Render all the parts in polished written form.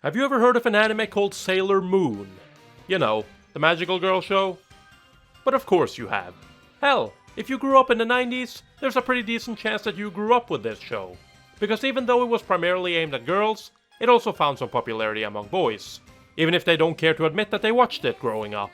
Have you ever heard of an anime called Sailor Moon? You know, the magical girl show? But of course you have. Hell, if you grew up in the 90s, there's a pretty decent chance that you grew up with this show. Because even though it was primarily aimed at girls, it also found some popularity among boys. Even if they don't care to admit that they watched it growing up.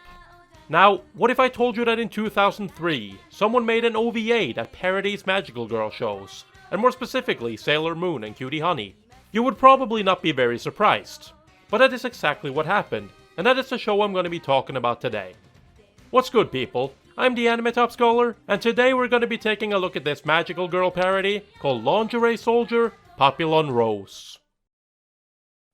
Now, what if I told you that in 2003, someone made an OVA that parodies magical girl shows, and more specifically Sailor Moon and Cutie Honey? You would probably not be very surprised. But that is exactly what happened, and that is the show I'm going to be talking about today. What's good, people? I'm the Anime Top Scholar, and today we're going to be taking a look at this magical girl parody called Lingerie Soldier Papillon Rose.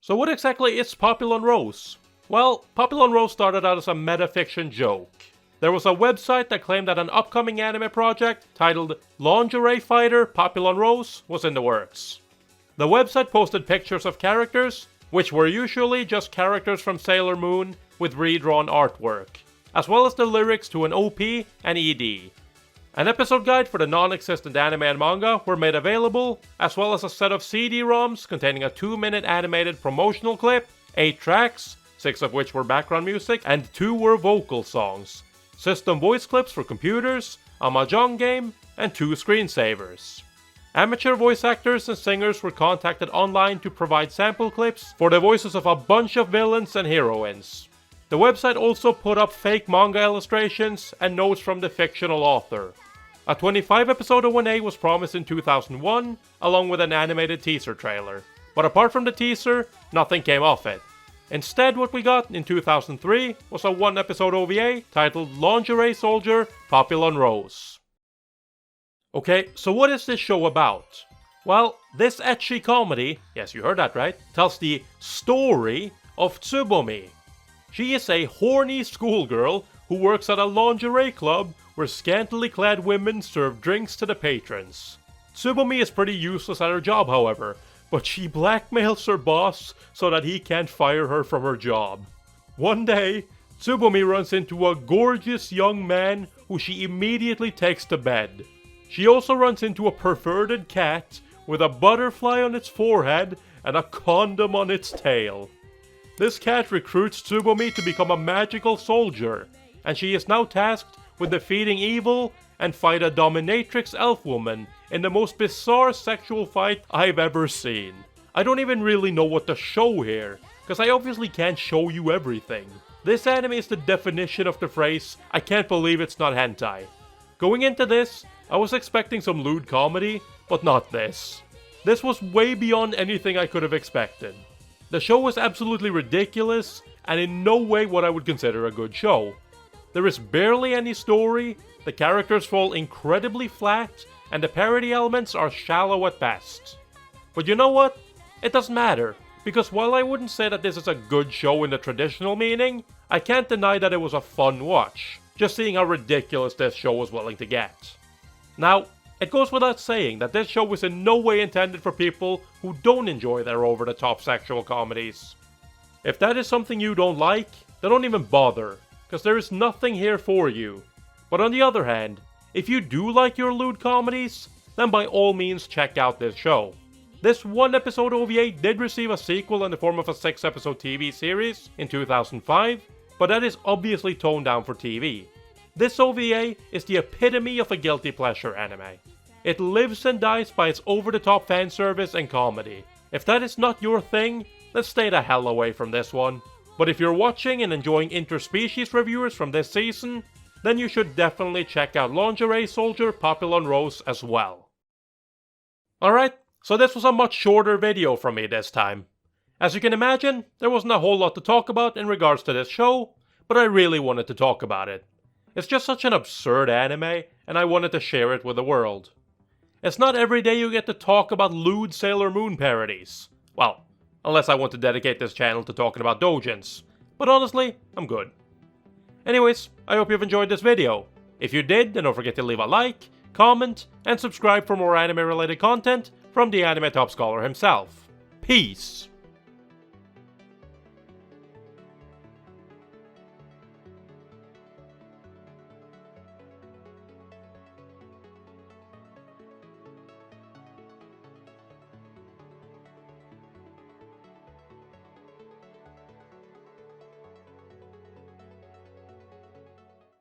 So what exactly is Papillon Rose? Well, Papillon Rose started out as a metafiction joke. There was a website that claimed that an upcoming anime project titled Lingerie Fighter Papillon Rose was in the works. The website posted pictures of characters, which were usually just characters from Sailor Moon with redrawn artwork, as well as the lyrics to an OP and ED. An episode guide for the non-existent anime and manga were made available, as well as a set of CD-ROMs containing a 2-minute animated promotional clip, 8 tracks, 6 of which were background music, and 2 were vocal songs, system voice clips for computers, a mahjong game, and 2 screensavers. Amateur voice actors and singers were contacted online to provide sample clips for the voices of a bunch of villains and heroines. The website also put up fake manga illustrations and notes from the fictional author. A 25-episode ONA was promised in 2001, along with an animated teaser trailer. But apart from the teaser, nothing came of it. Instead, what we got in 2003 was a 1-episode OVA titled Lingerie Soldier Papillon Rose. Okay, so what is this show about? Well, this ecchi comedy, yes you heard that right, tells the story of Tsubomi. She is a horny schoolgirl who works at a lingerie club where scantily clad women serve drinks to the patrons. Tsubomi is pretty useless at her job, however, but she blackmails her boss so that he can't fire her from her job. One day, Tsubomi runs into a gorgeous young man who she immediately takes to bed. She also runs into a perverted cat with a butterfly on its forehead and a condom on its tail. This cat recruits Tsubomi to become a magical soldier, and she is now tasked with defeating evil and fight a dominatrix elf woman in the most bizarre sexual fight I've ever seen. I don't even really know what to show here, because I obviously can't show you everything. This anime is the definition of the phrase, I can't believe it's not hentai. Going into this, I was expecting some lewd comedy, but not this. This was way beyond anything I could have expected. The show was absolutely ridiculous, and in no way what I would consider a good show. There is barely any story, the characters fall incredibly flat, and the parody elements are shallow at best. But you know what? It doesn't matter, because while I wouldn't say that this is a good show in the traditional meaning, I can't deny that it was a fun watch, just seeing how ridiculous this show was willing to get. Now, it goes without saying that this show was in no way intended for people who don't enjoy their over-the-top sexual comedies. If that is something you don't like, then don't even bother, because there is nothing here for you. But on the other hand, if you do like your lewd comedies, then by all means check out this show. This 1-episode OVA did receive a sequel in the form of a 6-episode TV series in 2005, but that is obviously toned down for TV. This OVA is the epitome of a guilty pleasure anime. It lives and dies by its over-the-top fan service and comedy. If that is not your thing, then stay the hell away from this one. But if you're watching and enjoying interspecies reviewers from this season, then you should definitely check out Lingerie Soldier Papillon Rose as well. Alright, so this was a much shorter video from me this time. As you can imagine, there wasn't a whole lot to talk about in regards to this show, but I really wanted to talk about it. It's just such an absurd anime, and I wanted to share it with the world. It's not every day you get to talk about lewd Sailor Moon parodies. Well, unless I want to dedicate this channel to talking about doujins. But honestly, I'm good. Anyways, I hope you've enjoyed this video. If you did, then don't forget to leave a like, comment, and subscribe for more anime related content from the Anime Top Scholar himself. Peace!